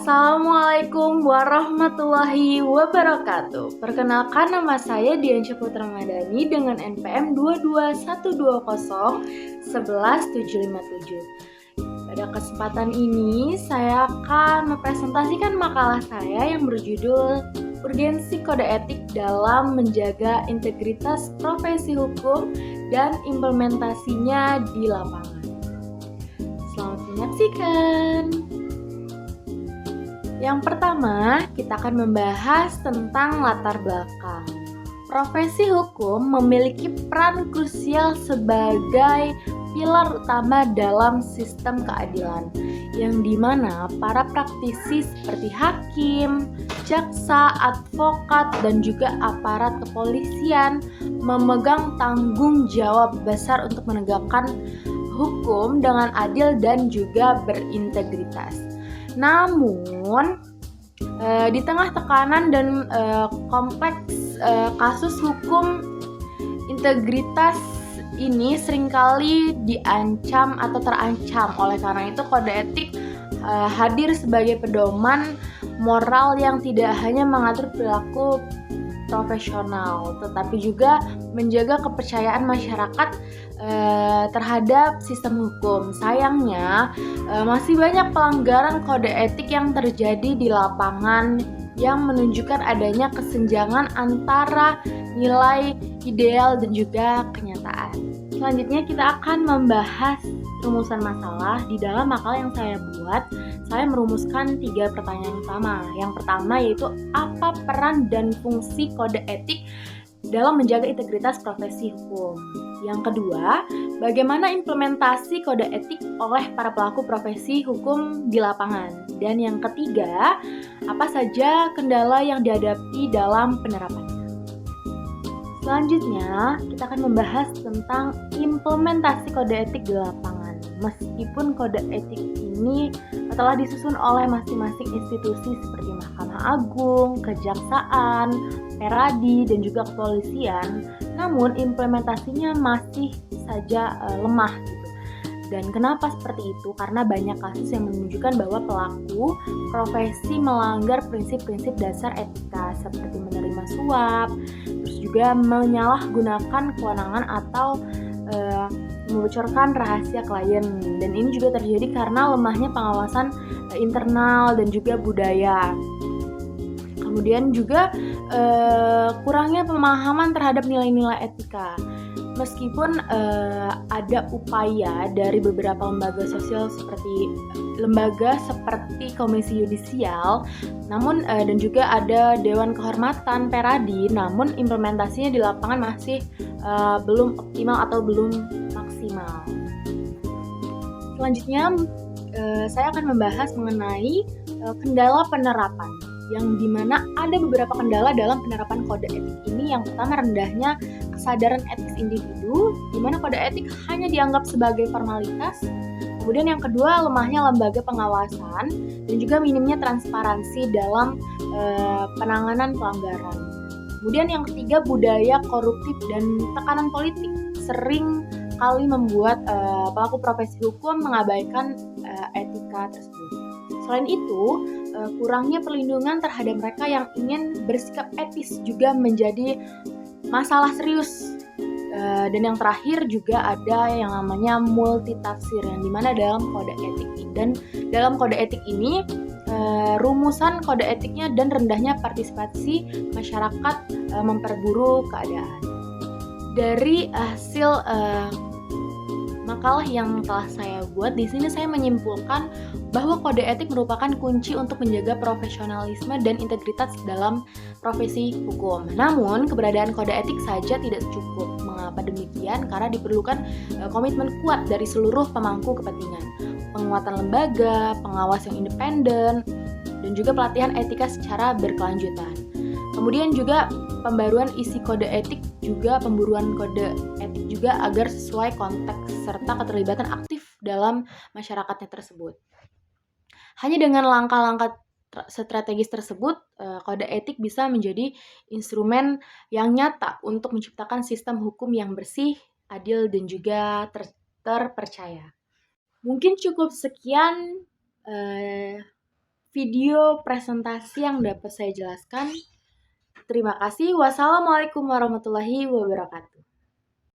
Assalamualaikum warahmatullahi wabarakatuh. Perkenalkan, nama saya Dian Syahputra Madani dengan NPM 22120115757. Pada kesempatan ini saya akan mempresentasikan makalah saya yang berjudul Urgensi Kode Etik dalam Menjaga Integritas Profesi Hukum dan Implementasinya di Lapangan. Selamat menyaksikan. Yang pertama, kita akan membahas tentang latar belakang. Profesi hukum memiliki peran krusial sebagai pilar utama dalam sistem keadilan, yang dimana para praktisi seperti hakim, jaksa, advokat, dan juga aparat kepolisian memegang tanggung jawab besar untuk menegakkan hukum dengan adil dan juga berintegritas. Namun, di tengah tekanan dan kompleks kasus hukum, integritas ini seringkali diancam atau terancam. Oleh karena itu, kode etik hadir sebagai pedoman moral yang tidak hanya mengatur perilaku profesional, tetapi juga menjaga kepercayaan masyarakat terhadap sistem hukum. Sayangnya, masih banyak pelanggaran kode etik yang terjadi di lapangan yang menunjukkan adanya kesenjangan antara nilai ideal dan juga kenyataan. Selanjutnya kita akan membahas rumusan masalah. Di dalam makalah yang saya buat, saya merumuskan 3 pertanyaan utama. Yang pertama yaitu, apa peran dan fungsi kode etik dalam menjaga integritas profesi hukum? Yang kedua, bagaimana implementasi kode etik oleh para pelaku profesi hukum di lapangan? Dan yang ketiga, apa saja kendala yang dihadapi dalam penerapannya? Selanjutnya, kita akan membahas tentang implementasi kode etik di lapangan. Meskipun kode etik ini telah disusun oleh masing-masing institusi seperti Mahkamah Agung, Kejaksaan, Peradi, dan juga kepolisian, namun implementasinya masih saja lemah gitu. Dan kenapa seperti itu? Karena banyak kasus yang menunjukkan bahwa pelaku profesi melanggar prinsip-prinsip dasar etika seperti menerima suap, terus juga menyalahgunakan kewenangan atau membocorkan rahasia klien. Dan ini juga terjadi karena lemahnya pengawasan internal dan juga budaya. Kemudian juga kurangnya pemahaman terhadap nilai-nilai etika. Meskipun ada upaya dari beberapa lembaga sosial seperti Komisi Yudisial, namun dan juga ada Dewan Kehormatan Peradi, namun implementasinya di lapangan masih belum optimal atau belum maksimal. Selanjutnya saya akan membahas mengenai kendala penerapan, yang dimana ada beberapa kendala dalam penerapan kode etik ini. Yang pertama, rendahnya kesadaran etis individu, di mana kode etik hanya dianggap sebagai formalitas. Kemudian yang kedua, lemahnya lembaga pengawasan dan juga minimnya transparansi dalam penanganan pelanggaran. Kemudian yang ketiga, budaya koruptif dan tekanan politik sering kali membuat pelaku profesi hukum mengabaikan etika tersebut. Selain itu, kurangnya perlindungan terhadap mereka yang ingin bersikap etis juga menjadi masalah serius. Dan yang terakhir juga ada yang namanya multitafsir, yang dimana dalam kode etik ini rumusan kode etiknya dan rendahnya partisipasi masyarakat memperburuk keadaan. Dari hasil makalah yang telah saya buat, di sini saya menyimpulkan bahwa kode etik merupakan kunci untuk menjaga profesionalisme dan integritas dalam profesi hukum. Namun, keberadaan kode etik saja tidak cukup. Mengapa demikian? Karena diperlukan komitmen kuat dari seluruh pemangku kepentingan, penguatan lembaga, pengawas yang independen, dan juga pelatihan etika secara berkelanjutan. Kemudian juga pembaruan isi kode etik, juga pemburuan kode etik juga agar sesuai konteks serta keterlibatan aktif dalam masyarakatnya tersebut. Hanya dengan langkah-langkah strategis tersebut, kode etik bisa menjadi instrumen yang nyata untuk menciptakan sistem hukum yang bersih, adil, dan juga terpercaya. Mungkin cukup sekian video presentasi yang dapat saya jelaskan. Terima kasih. Wassalamualaikum warahmatullahi wabarakatuh.